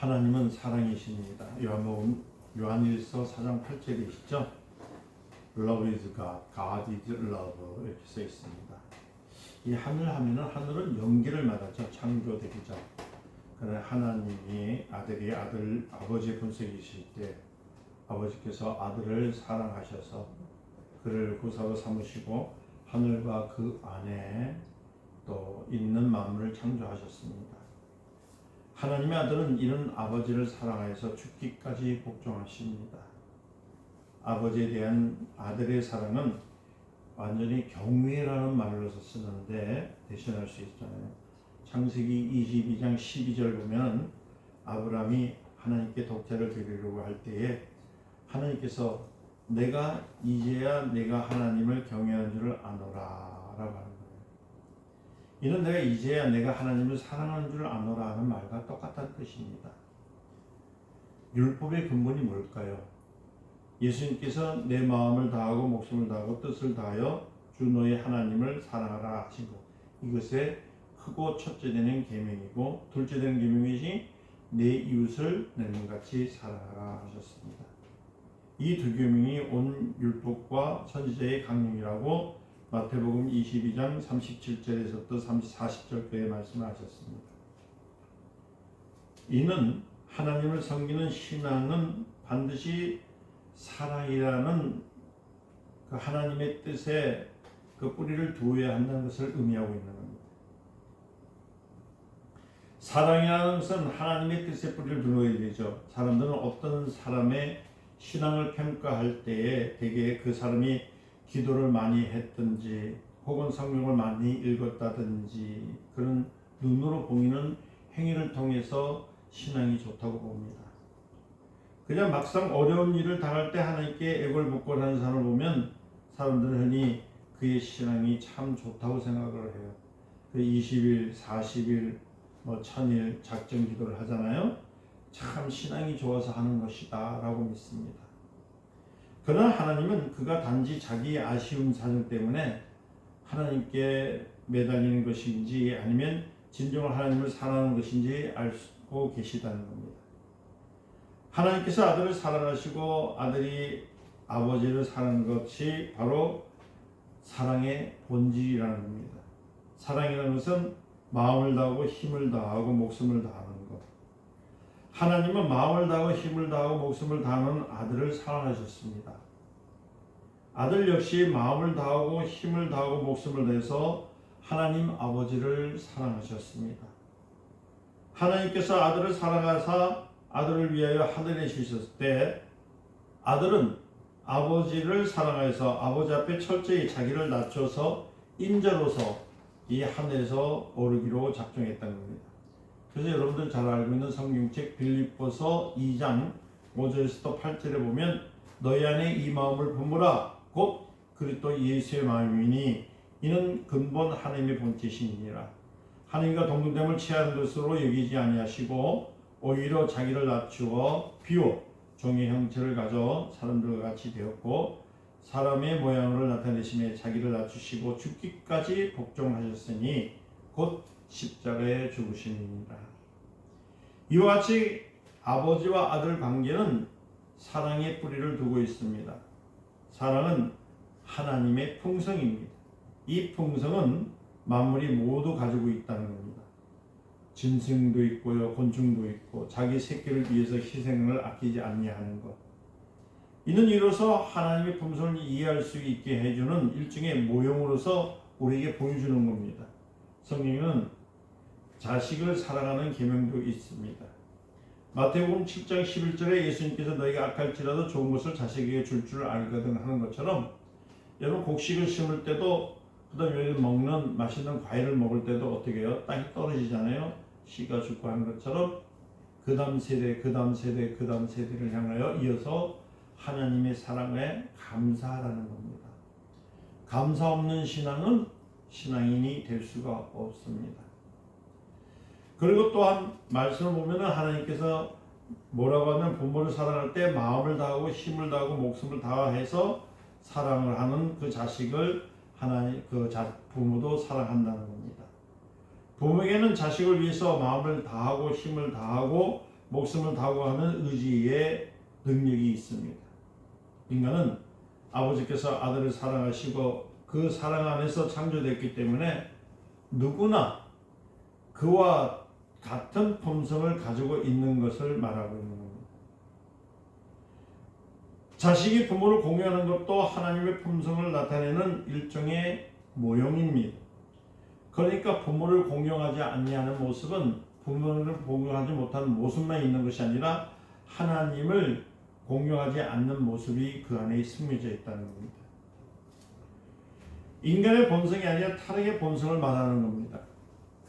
하나님은 사랑이십니다. 요한일서 4장 8절에 있죠. Love is God, God is love 이렇게 써 있습니다. 이 하늘 하면은 하늘은 연기를 말하죠. 창조되기죠. 그러나 하나님이 아버지의 본색이실 때 아버지께서 아들을 사랑하셔서 그를 구사로 삼으시고 하늘과 그 안에 또 있는 만물을 창조하셨습니다. 하나님의 아들은 이런 아버지를 사랑하여서 죽기까지 복종하십니다. 아버지에 대한 아들의 사랑은 완전히 경외라는 말로서 쓰는데 대신할 수 있잖아요. 창세기 22장 12절 보면 아브라함이 하나님께 독자를 드리려고 할 때에 하나님께서 내가 이제야 내가 하나님을 경외하는 줄을 아노라 라고 하는 거예요. 이는 내가 이제야 내가 하나님을 사랑하는 줄을 아노라 하는 말과 똑같다는 뜻입니다. 율법의 근본이 뭘까요? 예수님께서 내 마음을 다하고 목숨을 다하고 뜻을 다하여 주 너의 하나님을 사랑하라 하신 것. 이것의 크고 첫째 되는 계명이고 둘째 되는 계명이지 내 이웃을 내 몸같이 사랑하라 하셨습니다. 이 두 계명이 온 율법과 선지자의 강령이라고 마태복음 22장 37절에서부터 40절까지 말씀하셨습니다. 이는 하나님을 섬기는 신앙은 반드시 사랑이라는 그 하나님의 뜻에 그 뿌리를 두어야 한다는 것을 의미하고 있는 겁니다. 사랑이라는 것은 하나님의 뜻에 뿌리를 두어야 되죠. 사람들은 어떤 사람의 신앙을 평가할 때에 대개 그 사람이 기도를 많이 했든지 혹은 성경을 많이 읽었다든지 그런 눈으로 보이는 행위를 통해서 신앙이 좋다고 봅니다. 그냥 막상 어려운 일을 당할 때 하나님께 애걸 묻고 하는 사람을 보면 사람들은 흔히 그의 신앙이 참 좋다고 생각을 해요. 그 20일, 40일, 1000일 작정 기도를 하잖아요. 참 신앙이 좋아서 하는 것이다 라고 믿습니다. 그러나 하나님은 그가 단지 자기의 아쉬운 사정 때문에 하나님께 매달리는 것인지 아니면 진정으로 하나님을 사랑하는 것인지 알고 계시다는 겁니다. 하나님께서 아들을 사랑하시고 아들이 아버지를 사랑하는 것이 바로 사랑의 본질이라는 겁니다. 사랑이라는 것은 마음을 다하고 힘을 다하고 목숨을 다하는 것. 하나님은 마음을 다하고 힘을 다하고 목숨을 다하는 아들을 사랑하셨습니다. 아들 역시 마음을 다하고 힘을 다하고 목숨을 다해서 하나님 아버지를 사랑하셨습니다. 하나님께서 아들을 사랑하사 아들을 위하여 하늘에 주셨을 때 아들은 아버지를 사랑하여서 아버지 앞에 철저히 자기를 낮춰서 인자로서 이 하늘에서 오르기로 작정했다는 겁니다. 그래서 여러분들 잘 알고 있는 성경책 빌립보서 2장 5절에서부터 8절에 보면 너희 안에 이 마음을 품으라 곧 그리스도 예수의 마음이니 이는 근본 하나님의 본체시니라. 하나님과 동등됨을 취하는 것으로 여기지 아니하시고 오히려 자기를 낮추어 비워 종의 형체를 가져 사람들과 같이 되었고 사람의 모양으로 나타내심에 자기를 낮추시고 죽기까지 복종하셨으니 곧 십자가에 죽으심이니라. 이와 같이 아버지와 아들 관계는 사랑의 뿌리를 두고 있습니다. 사랑은 하나님의 풍성입니다. 이 풍성은 만물이 모두 가지고 있다는 겁니다. 짐승도 있고요, 곤충도 있고 자기 새끼를 위해서 희생을 아끼지 아니하는 것. 이는 이로써 하나님의 품성을 이해할 수 있게 해주는 일종의 모형으로서 우리에게 보여주는 겁니다. 성경에는 자식을 사랑하는 계명도 있습니다. 마태복음 7장 11절에 예수님께서 너희가 악할지라도 좋은 것을 자식에게 줄 줄 알거든 하는 것처럼 여러분 곡식을 심을 때도 그다음에 먹는 맛있는 과일을 먹을 때도 어떻게 해요? 땅이 떨어지잖아요. 씨가 죽고 하는 것처럼 그 다음 세대를 향하여 이어서 하나님의 사랑에 감사하라는 겁니다. 감사 없는 신앙은 신앙인이 될 수가 없습니다. 그리고 또한 말씀을 보면 하나님께서 뭐라고 하면 부모를 사랑할 때 마음을 다하고 힘을 다하고 목숨을 다해서 사랑을 하는 그 자식을 하나님 부모도 사랑한다는 겁니다. 부모에게는 자식을 위해서 마음을 다하고 힘을 다하고 목숨을 다하고 하는 의지의 능력이 있습니다. 인간은 아버지께서 아들을 사랑하시고 그 사랑 안에서 창조됐기 때문에 누구나 그와 같은 품성을 가지고 있는 것을 말하고 있는 겁니다. 자식이 부모를 공유하는 것도 하나님의 품성을 나타내는 일종의 모형입니다. 그러니까 부모를 공경하지 아니하는 모습은 부모를 공경하지 못하는 모습만 있는 것이 아니라 하나님을 공경하지 않는 모습이 그 안에 숨겨져 있다는 겁니다. 인간의 본성이 아니라 타락의 본성을 말하는 겁니다.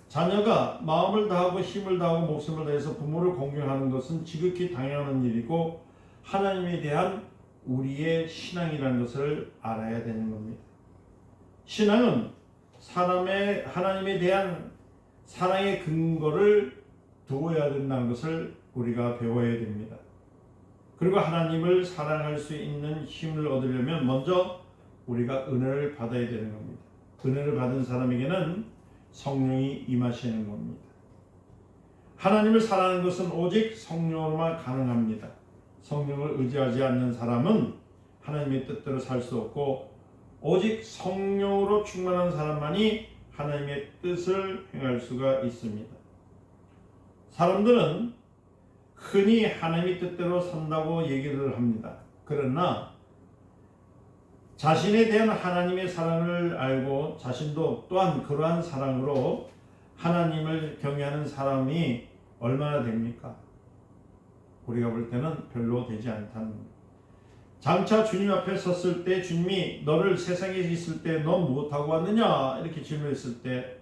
자녀가 마음을 다하고 힘을 다하고 목숨을 다해서 부모를 공경하는 것은 지극히 당연한 일이고 하나님에 대한 우리의 신앙이라는 것을 알아야 되는 겁니다. 신앙은 사람의 하나님에 대한 사랑의 근거를 두어야 된다는 것을 우리가 배워야 됩니다. 그리고 하나님을 사랑할 수 있는 힘을 얻으려면 먼저 우리가 은혜를 받아야 되는 겁니다. 은혜를 받은 사람에게는 성령이 임하시는 겁니다. 하나님을 사랑하는 것은 오직 성령으로만 가능합니다. 성령을 의지하지 않는 사람은 하나님의 뜻대로 살 수 없고 오직 성령으로 충만한 사람만이 하나님의 뜻을 행할 수가 있습니다. 사람들은 흔히 하나님의 뜻대로 산다고 얘기를 합니다. 그러나 자신에 대한 하나님의 사랑을 알고 자신도 또한 그러한 사랑으로 하나님을 경외하는 사람이 얼마나 됩니까? 우리가 볼 때는 별로 되지 않다는 겁니다. 장차 주님 앞에 섰을 때 주님이 너를 세상에 있을 때 넌 무엇하고 왔느냐 이렇게 질문했을 때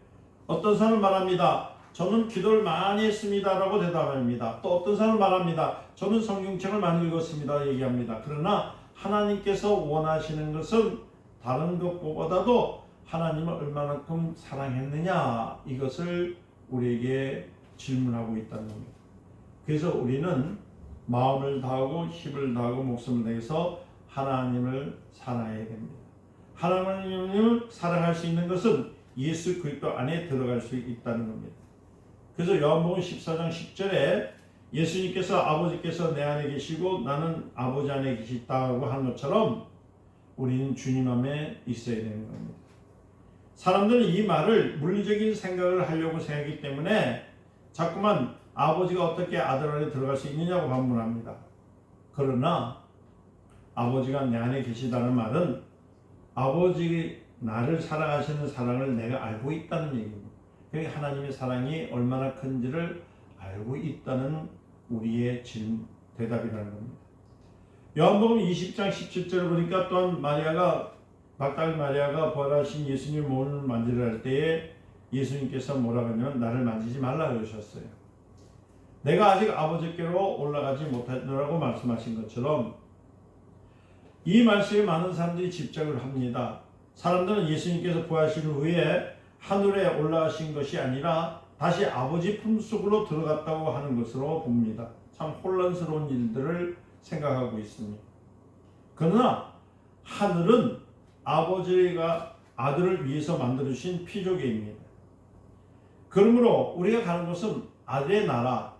어떤 사람은 말합니다. 저는 기도를 많이 했습니다 라고 대답합니다. 또 어떤 사람은 말합니다. 저는 성경책을 많이 읽었습니다 얘기합니다. 그러나 하나님께서 원하시는 것은 다른 것보다도 하나님을 얼마만큼 사랑했느냐 이것을 우리에게 질문하고 있다는 겁니다. 그래서 우리는 마음을 다하고 힘을 다하고 목숨을 다해서 하나님을 사랑해야 됩니다. 하나님을 사랑할 수 있는 것은 예수 그리스도 안에 들어갈 수 있다는 겁니다. 그래서 요한복음 14장 10절에 예수님께서 아버지께서 내 안에 계시고 나는 아버지 안에 계시다고 한 것처럼 우리는 주님 안에 있어야 되는 겁니다. 사람들은 이 말을 물리적인 생각을 하려고 생각하기 때문에 자꾸만 아버지가 어떻게 아들 안에 들어갈 수 있느냐고 반문합니다. 그러나 아버지가 내 안에 계시다는 말은 아버지 나를 사랑하시는 사랑을 내가 알고 있다는 얘기입니다. 그러니까 하나님의 사랑이 얼마나 큰지를 알고 있다는 우리의 대답이라는 겁니다. 요한복음 20장 17절을 보니까 또한 막달리 마리아가 부활하신 예수님 몸을 만지려 할 때에 예수님께서 뭐라고 하냐면 나를 만지지 말라 그러셨어요. 내가 아직 아버지께로 올라가지 못했노라고 말씀하신 것처럼 이 말씀에 많은 사람들이 집착을 합니다. 사람들은 예수님께서 부활하신 후에 하늘에 올라가신 것이 아니라 다시 아버지 품속으로 들어갔다고 하는 것으로 봅니다. 참 혼란스러운 일들을 생각하고 있습니다. 그러나 하늘은 아버지가 아들을 위해서 만들어주신 피조계입니다. 그러므로 우리가 가는 곳은 아들의 나라,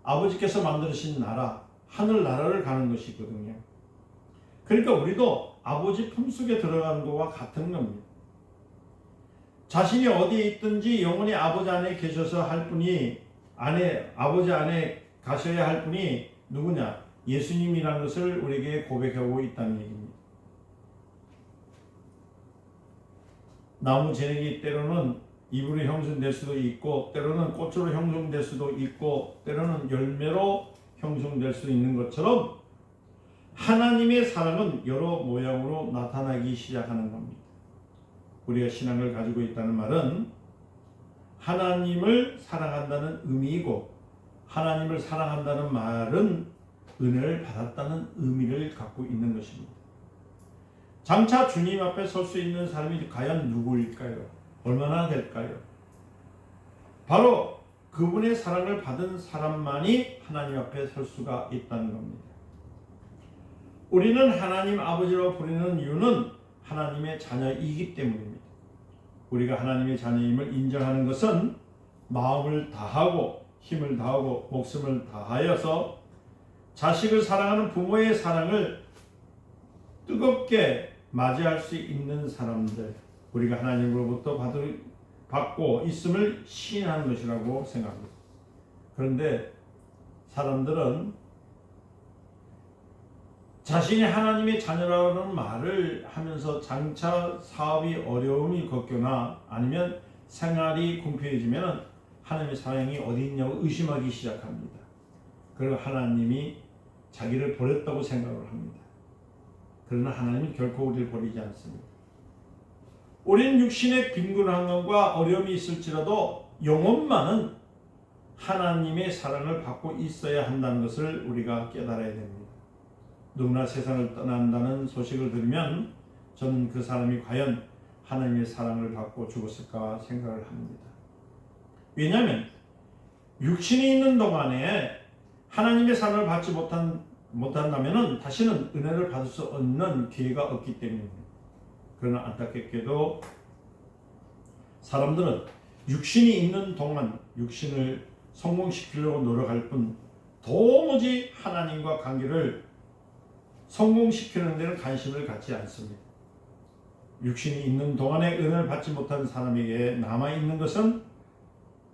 아버지께서 만드신 나라, 하늘나라를 가는 것이거든요. 그러니까 우리도 아버지 품속에 들어가는 것과 같은 겁니다. 자신이 어디에 있든지 영원히 아버지 안에 계셔서 할 분이 아버지 안에 가셔야 할 분이 누구냐? 예수님이라는 것을 우리에게 고백하고 있다는 얘기입니다. 나무 진액이 때로는 잎으로 형성될 수도 있고 때로는 꽃으로 형성될 수도 있고 때로는 열매로 형성될 수 있는 것처럼 하나님의 사랑은 여러 모양으로 나타나기 시작하는 겁니다. 우리가 신앙을 가지고 있다는 말은 하나님을 사랑한다는 의미이고 하나님을 사랑한다는 말은 은혜를 받았다는 의미를 갖고 있는 것입니다. 장차 주님 앞에 설 수 있는 사람이 과연 누구일까요? 얼마나 될까요? 바로 그분의 사랑을 받은 사람만이 하나님 앞에 설 수가 있다는 겁니다. 우리는 하나님 아버지로 부르는 이유는 하나님의 자녀이기 때문입니다. 우리가 하나님의 자녀임을 인정하는 것은 마음을 다하고 힘을 다하고 목숨을 다하여서 자식을 사랑하는 부모의 사랑을 뜨겁게 맞이할 수 있는 사람들, 우리가 하나님으로부터 받고 있음을 시인하는 것이라고 생각합니다. 그런데 사람들은 자신이 하나님의 자녀라는 말을 하면서 장차 사업이 어려움이 겪거나 아니면 생활이 궁핍해지면 하나님의 사랑이 어디 있냐고 의심하기 시작합니다. 그리고 하나님이 자기를 버렸다고 생각을 합니다. 그러나 하나님은 결코 우리를 버리지 않습니다. 우리는 육신의 빈곤한 것과 어려움이 있을지라도 영혼만은 하나님의 사랑을 받고 있어야 한다는 것을 우리가 깨달아야 됩니다. 누구나 세상을 떠난다는 소식을 들으면 저는 그 사람이 과연 하나님의 사랑을 받고 죽었을까 생각을 합니다. 왜냐하면 육신이 있는 동안에 하나님의 사랑을 받지 못한다면 다시는 은혜를 받을 수 없는 기회가 없기 때문입니다. 그러나 안타깝게도 사람들은 육신이 있는 동안 육신을 성공시키려고 노력할 뿐 도무지 하나님과 관계를 성공시키는 데는 관심을 갖지 않습니다. 육신이 있는 동안에 은혜를 받지 못한 사람에게 남아있는 것은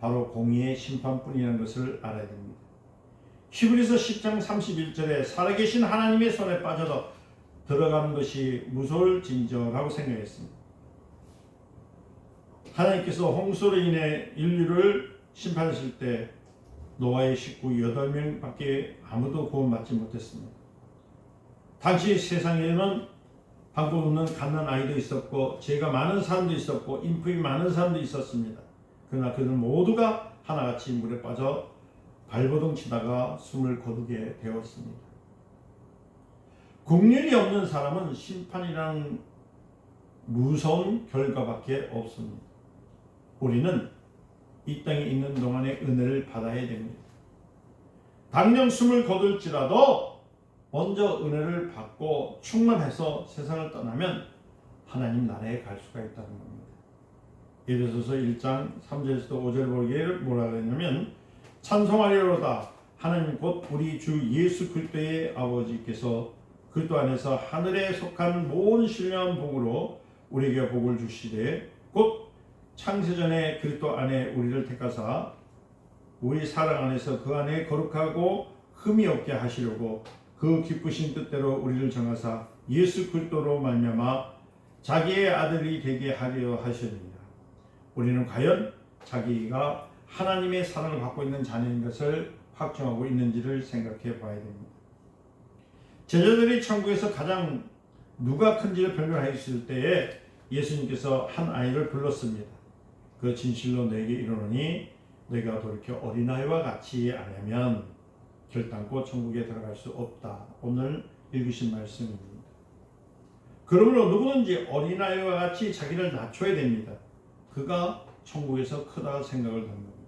바로 공의의 심판뿐이라는 것을 알아야 됩니다. 히브리서 10장 31절에 살아계신 하나님의 손에 빠져도 들어가는 것이 무서울진저라고 생각했습니다. 하나님께서 홍수로 인해 인류를 심판하실 때 노아의 식구 8명밖에 아무도 구원받지 못했습니다. 당시 세상에는 방법 없는 갓난 아이도 있었고 죄가 많은 사람도 있었고 인품이 많은 사람도 있었습니다. 그러나 그들 모두가 하나같이 물에 빠져 발버둥 치다가 숨을 거두게 되었습니다. 긍휼이 없는 사람은 심판이라는 무서운 결과밖에 없습니다. 우리는 이 땅에 있는 동안에 은혜를 받아야 됩니다. 당장 숨을 거둘지라도 먼저 은혜를 받고 충만해서 세상을 떠나면 하나님 나라에 갈 수가 있다는 겁니다. 에베소서 1장 3절에서 5절 보기에 뭐라 그랬냐면 찬송하리로다 하나님 곧 우리 주 예수 그리스도의 아버지께서 그리스도 안에서 하늘에 속한 모든 신령한 복으로 우리에게 복을 주시되 곧 창세전에 그리스도 안에 우리를 택하사 우리 사랑 안에서 그 안에 거룩하고 흠이 없게 하시려고 그 기쁘신 뜻대로 우리를 정하사 예수 그리스도로 말미암아 자기의 아들이 되게 하려 하셨느니라. 우리는 과연 자기가 하나님의 사랑을 받고 있는 자녀인 것을 확정하고 있는지를 생각해 봐야 됩니다. 제자들이 천국에서 가장 누가 큰지를 변별하였을 때에 예수님께서 한 아이를 불렀습니다. 그 진실로 너에게 이르노니 너희가 돌이켜 어린아이와 같이 하려면 결단코 천국에 들어갈 수 없다. 오늘 읽으신 말씀입니다. 그러므로 누구든지 어린아이와 같이 자기를 낮춰야 됩니다. 그가 천국에서 크다 생각을 하는 겁니다.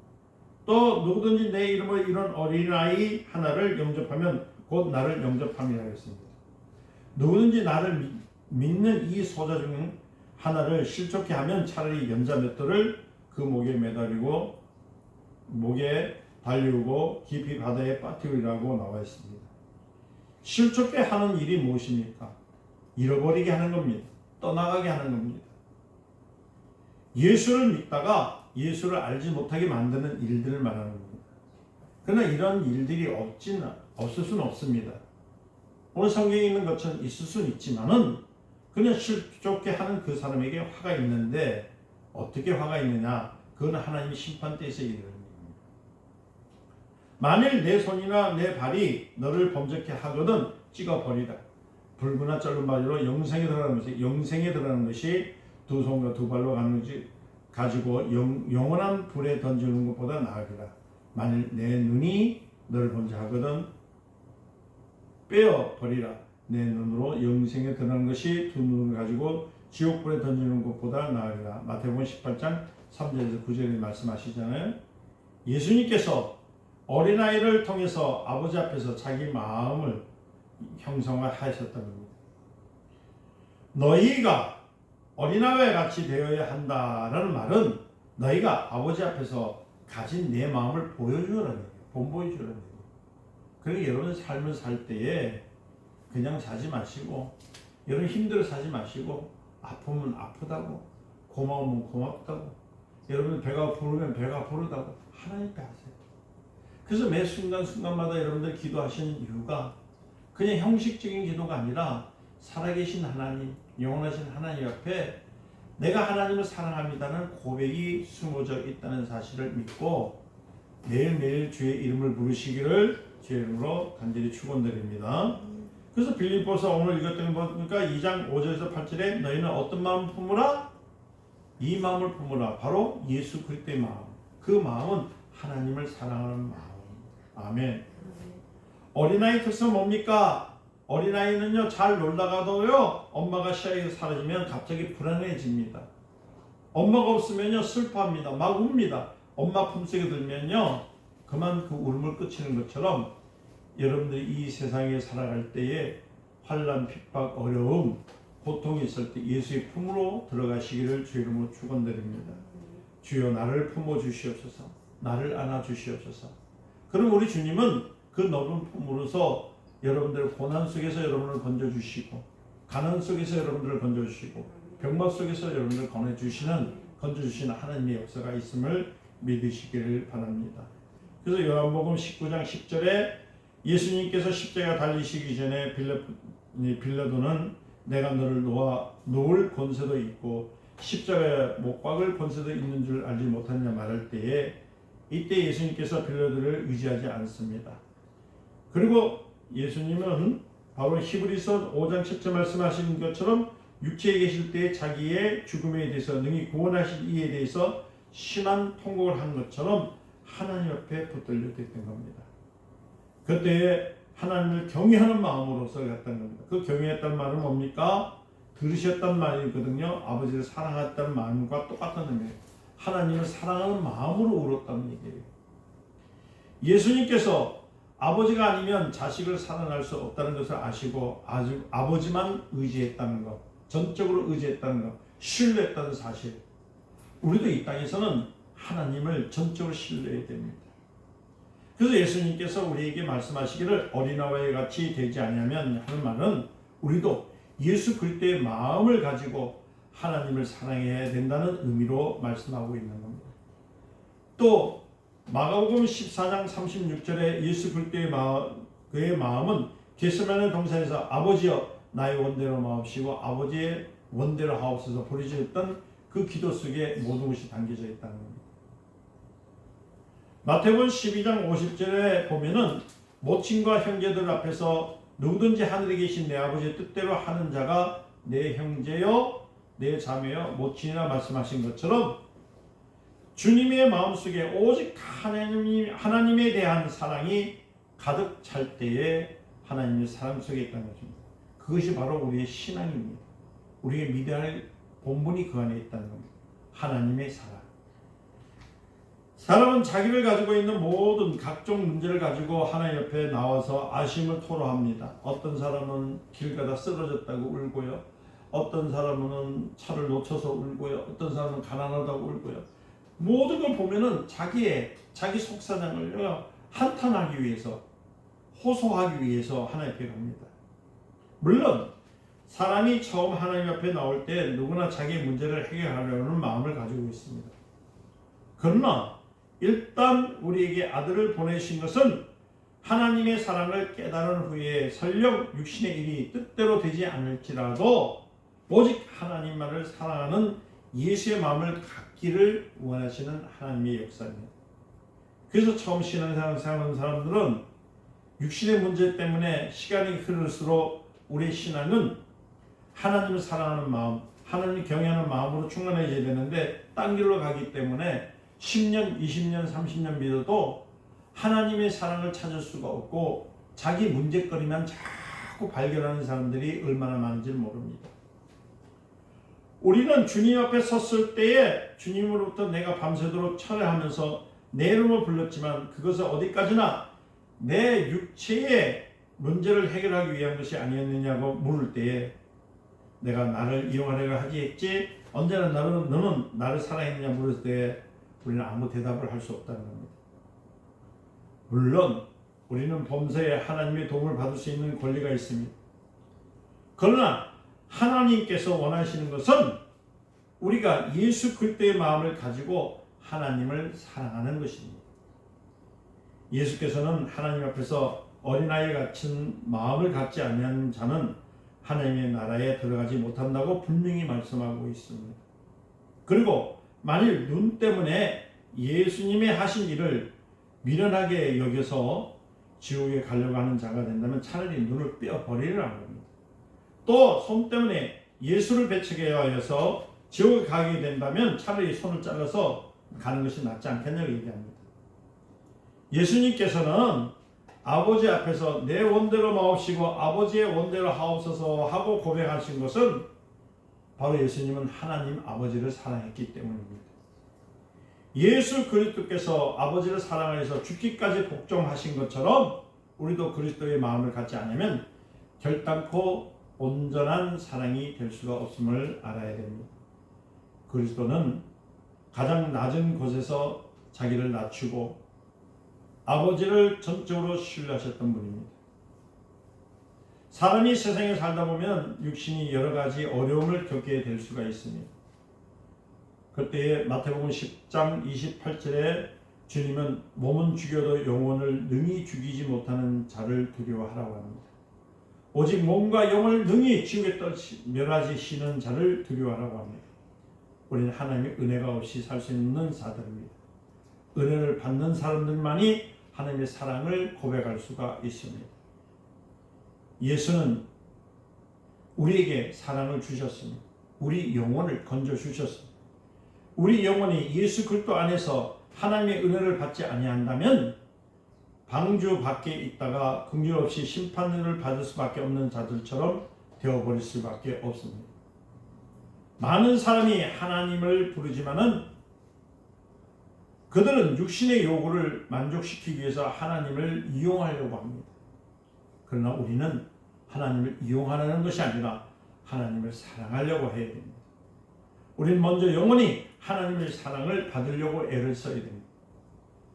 또 누구든지 내 이름으로 이런 어린아이 하나를 영접하면 곧 나를 영접함이라 했습니다. 누구든지 나를 믿는 이 소자 중 하나를 실족케 하면 차라리 연자 몇 돌을 그 목에 매달리고 목에 달리우고 깊이 바다에 빠뜨리라고 나와 있습니다. 실족케 하는 일이 무엇입니까? 잃어버리게 하는 겁니다. 떠나가게 하는 겁니다. 예수를 믿다가 예수를 알지 못하게 만드는 일들을 말하는 겁니다. 그러나 이런 일들이 없을 수는 없습니다. 오늘 성경에 있는 것처럼 있을 수는 있지만은 그냥 실족케 하는 그 사람에게 화가 있는데 어떻게 화가 있느냐? 그건 하나님의 심판 때에서 일어납니다. 만일 내 손이나 내 발이 너를 범죄케 하거든 찍어버리라. 붉으나 짧은 바위로 영생에 들어가는 것이 두 손과 두 발로 가지고 영원한 불에 던지는 것보다 나으리라. 만일 내 눈이 너를 범죄하거든 빼어버리라. 내 눈으로 영생에 들어가는 것이 두 눈을 가지고 지옥불에 던지는 것보다 나으리라. 마태복음 18장 3절에서 9절에 말씀하시잖아요. 예수님께서 어린아이를 통해서 아버지 앞에서 자기 마음을 형성하셨다는 겁니다. 너희가 어린아이와 같이 되어야 한다라는 말은 너희가 아버지 앞에서 가진 내 마음을 보여주라는 거예요. 본보여주라는 거예요. 그러니까 여러분 삶을 살 때에 그냥 사지 마시고, 여러분 힘들어 사지 마시고, 아프면 아프다고, 고마우면 고맙다고, 여러분 배가 부르면 배가 부르다고 하나님께 하세요. 그래서 매 순간순간마다 여러분들 기도하시는 이유가 그냥 형식적인 기도가 아니라 살아계신 하나님, 영원하신 하나님 앞에 내가 하나님을 사랑합니다는 고백이 숨어져 있다는 사실을 믿고 매일매일 주의 이름을 부르시기를 주의 이름으로 간절히 축원드립니다. 그래서 빌립보서 오늘 읽었던 거 보니까 2장 5절에서 8절에 너희는 어떤 마음을 품으라? 이 마음을 품으라. 바로 예수 그리스도의 마음. 그 마음은 하나님을 사랑하는 마음. 아멘. 어린아이 특성 뭡니까? 어린아이는요, 잘 놀다가도요, 엄마가 시야에서 사라지면 갑자기 불안해집니다. 엄마가 없으면요, 슬퍼합니다. 막 웁니다. 엄마 품속에 들면요, 그만 그 울음을 그치는 것처럼 여러분들이 이 세상에 살아갈 때에 환난, 핍박, 어려움, 고통이 있을 때 예수의 품으로 들어가시기를 주의 이름으로 축원드립니다. 주여 나를 품어 주시옵소서. 나를 안아 주시옵소서. 그럼 우리 주님은 그 넓은 품으로서 여러분들 고난 속에서 여러분을 건져주시고, 가난 속에서 여러분들을 건져주시고, 병맛 속에서 여러분들을 건져주시는 하나님의 역사가 있음을 믿으시기를 바랍니다. 그래서 요한복음 19장 10절에 예수님께서 십자가 달리시기 전에 빌라도는 내가 너를 놓을 권세도 있고 십자가에 못 박을 권세도 있는 줄 알지 못하냐 말할 때에 이때 예수님께서 빌라도를 의지하지 않습니다. 그리고 예수님은 바로 히브리서 5장 10절 말씀하신 것처럼 육체에 계실 때 자기의 죽음에 대해서 능히 구원하실 이에 대해서 심한 통곡을 한 것처럼 하나님 앞에 붙들려 됐던 겁니다. 그때 하나님을 경외하는 마음으로서 갔다는 겁니다. 그 경외했다는 말은 뭡니까? 들으셨단 말이거든요. 아버지를 사랑했다는 마음과 똑같은 의미예요. 하나님을 사랑하는 마음으로 울었다는 얘기예요. 예수님께서 아버지가 아니면 자식을 사랑할 수 없다는 것을 아시고 아주 아버지만 의지했다는 것, 전적으로 의지했다는 것, 신뢰했다는 사실. 우리도 이 땅에서는 하나님을 전적으로 신뢰해야 됩니다. 그래서 예수님께서 우리에게 말씀하시기를 어린아이와 같이 되지 않으면 하는 말은 우리도 예수 그리스도의 마음을 가지고 하나님을 사랑해야 된다는 의미로 말씀하고 있는 겁니다. 또 마가복음 14장 36절에 예수 그리스도의 그의 마음은 겟세마네 동산에서 아버지여 나의 원대로 마옵시고 아버지의 원대로 하옵소서 부르짖었던 그 기도 속에 모든 것이 담겨져 있다는 겁니다. 마태복음 12장 50절에 보면은 모친과 형제들 앞에서 누구든지 하늘에 계신 내 아버지의 뜻대로 하는 자가 내 형제요 내 자매요 모친이라 말씀하신 것처럼 주님의 마음속에 오직 하나님에 대한 사랑이 가득 찰 때에 하나님의 사랑 속에 있다는 것입니다. 그것이 바로 우리의 신앙입니다. 우리의 믿어야 할 본분이 그 안에 있다는 겁니다. 하나님의 사랑. 사람은 자기를 가지고 있는 모든 각종 문제를 가지고 하나님 옆에 나와서 아쉬움을 토로합니다. 어떤 사람은 길 가다 쓰러졌다고 울고요. 어떤 사람은 차를 놓쳐서 울고요. 어떤 사람은 가난하다고 울고요. 모든 걸 보면은 자기 속사정을 한탄하기 위해서, 호소하기 위해서 하나님 앞에 갑니다. 물론 사람이 처음 하나님 앞에 나올 때 누구나 자기의 문제를 해결하려는 마음을 가지고 있습니다. 그러나 일단 우리에게 아들을 보내신 것은 하나님의 사랑을 깨달은 후에 설령 육신의 일이 뜻대로 되지 않을지라도 오직 하나님만을 사랑하는 예수의 마음을 갖기를 원하시는 하나님의 역사입니다. 그래서 처음 신앙생활을 하는 사람들은 육신의 문제 때문에 시간이 흐를수록 우리의 신앙은 하나님을 사랑하는 마음, 하나님을 경외하는 마음으로 충만해져야 되는데 딴 길로 가기 때문에 10년, 20년, 30년 믿어도 하나님의 사랑을 찾을 수가 없고 자기 문제거리만 자꾸 발견하는 사람들이 얼마나 많은지 모릅니다. 우리는 주님 앞에 섰을 때에 주님으로부터 내가 밤새도록 철회하면서 내 이름을 불렀지만 그것은 어디까지나 내 육체의 문제를 해결하기 위한 것이 아니었느냐고 물을 때에 내가 나를 이용하려고 하지 했지 언제나 너는 나를 사랑했느냐 물을 때 우리는 아무 대답을 할 수 없다는 겁니다. 물론 우리는 범사에 하나님의 도움을 받을 수 있는 권리가 있습니다. 그러나 하나님께서 원하시는 것은 우리가 예수 그리스도의 마음을 가지고 하나님을 사랑하는 것입니다. 예수께서는 하나님 앞에서 어린아이 같은 마음을 갖지 아니하는 자는 하나님의 나라에 들어가지 못한다고 분명히 말씀하고 있습니다. 그리고 만일 눈 때문에 예수님의 하신 일을 미련하게 여겨서 지옥에 가려고 하는 자가 된다면 차라리 눈을 떼어버리라는 겁니다. 또 손 때문에 예수를 배척해 하여서 지옥에 가게 된다면 차라리 손을 잘라서 가는 것이 낫지 않겠냐고 얘기합니다. 예수님께서는 아버지 앞에서 내 원대로 마옵시고 아버지의 원대로 하옵소서 하고 고백하신 것은 바로 예수님은 하나님 아버지를 사랑했기 때문입니다. 예수 그리스도께서 아버지를 사랑하여서 죽기까지 복종하신 것처럼 우리도 그리스도의 마음을 갖지 않으면 결단코 온전한 사랑이 될 수가 없음을 알아야 됩니다. 그리스도는 가장 낮은 곳에서 자기를 낮추고 아버지를 전적으로 신뢰하셨던 분입니다. 사람이 세상에 살다 보면 육신이 여러 가지 어려움을 겪게 될 수가 있습니다. 그때에 마태복음 10장 28절에 주님은 몸은 죽여도 영혼을 능히 죽이지 못하는 자를 두려워하라고 합니다. 오직 몸과 영혼을 능히 지옥에 멸하시는 자를 두려워하라고 합니다. 우리는 하나님의 은혜가 없이 살 수 있는 자들입니다. 은혜를 받는 사람들만이 하나님의 사랑을 고백할 수가 있습니다. 예수는 우리에게 사랑을 주셨습니다. 우리 영혼을 건져 주셨습니다. 우리 영혼이 예수 그리스도 안에서 하나님의 은혜를 받지 아니한다면 방주 밖에 있다가 긍휼 없이 심판을 받을 수밖에 없는 자들처럼 되어버릴 수밖에 없습니다. 많은 사람이 하나님을 부르지만은 그들은 육신의 요구를 만족시키기 위해서 하나님을 이용하려고 합니다. 그러나 우리는 하나님을 이용하려는 것이 아니라 하나님을 사랑하려고 해야 됩니다. 우리는 먼저 영원히 하나님의 사랑을 받으려고 애를 써야 됩니다.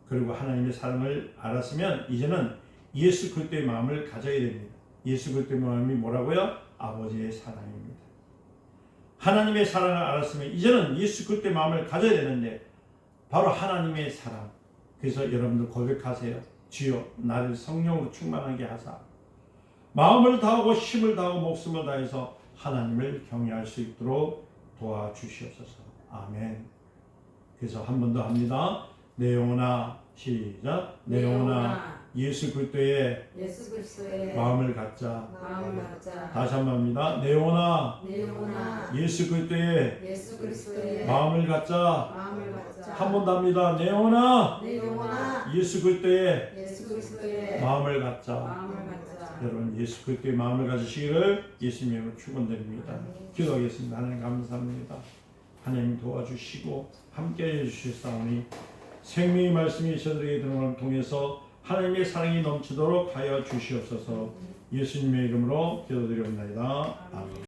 그리고 하나님의 사랑을 알았으면 이제는 예수 그리스도의 마음을 가져야 됩니다. 예수 그리스도의 마음이 뭐라고요? 아버지의 사랑입니다. 하나님의 사랑을 알았으면 이제는 예수 그리스도의 마음을 가져야 되는데 바로 하나님의 사랑. 그래서 여러분들 고백하세요. 주여 나를 성령으로 충만하게 하사 마음을 다하고 힘을 다하고 목숨을 다해서 하나님을 경외할 수 있도록 도와주시옵소서. 아멘. 그래서 한 번 더 합니다. 내 영혼아 시작. 내 영혼아 예수 그리스도의 마음을 갖자. 다시 한 번 합니다. 내 영혼아 예수 그리스도의 마음을 갖자. 한 번 더 합니다. 내 영혼아 예수 그리스도의 마음을 갖자. 여러분 예수 그리스도의 마음을 가지시기를 예수님으로 축원드립니다. 기도하겠습니다. 하나님 감사합니다. 하나님 도와주시고 함께해 주시사오니 생명의 말씀이 저들에게 드는 것을 통해서 하나님의 사랑이 넘치도록 하여 주시옵소서. 예수님의 이름으로 기도드리옵나이다. 아멘.